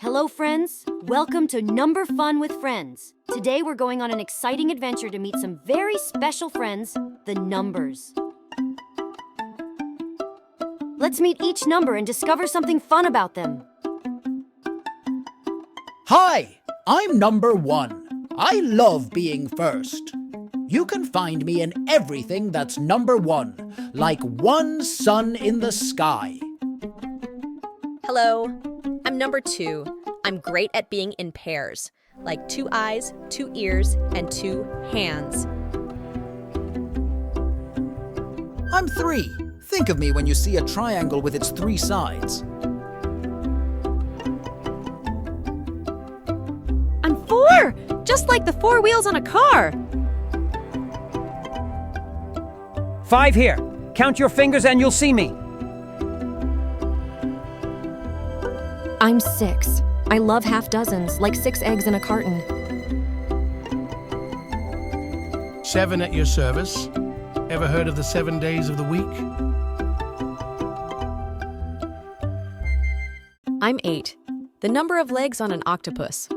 Hello, friends. Welcome to Number Fun with Friends. Today we're going on an exciting adventure to meet some very special friends, the numbers. Let's meet each number and discover something fun about them. Hi, I'm number 1. I love being first. You can find me in everything that's number 1, like one sun in the sky. Hello, I'm number 2. I'm great at being in pairs, like 2 eyes, 2 ears, and 2 hands. I'm 3. Think of me when you see a triangle with its 3 sides. I'm 4, just like the 4 wheels on a car. 5 here. Count your fingers and you'll see me. I'm 6. I love half dozens, like 6 eggs in a carton. 7 at your service. Ever heard of the 7 days of the week? I'm 8, the number of legs on an octopus.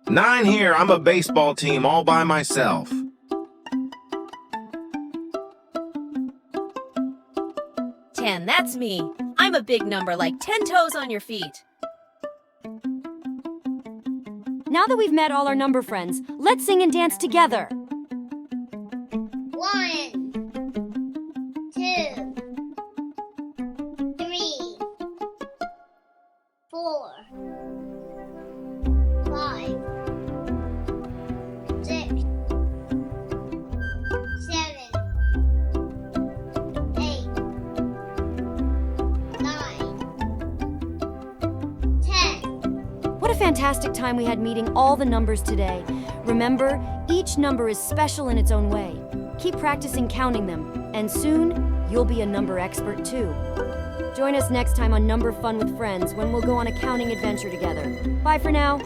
9 here. I'm a baseball team all by myself. 10, that's me. I'm a big number, like 10 toes on your feet. Now that we've met all our number friends, let's sing and dance together. 1, 2, 3, 4, 5, 6, 7, 8, 9, 10. What a fantastic time we had meeting all the numbers today. Remember, each number is special in its own way. Keep practicing counting them, and soon, you'll be a number expert too. Join us next time on Number Fun with Friends when we'll go on a counting adventure together. Bye for now.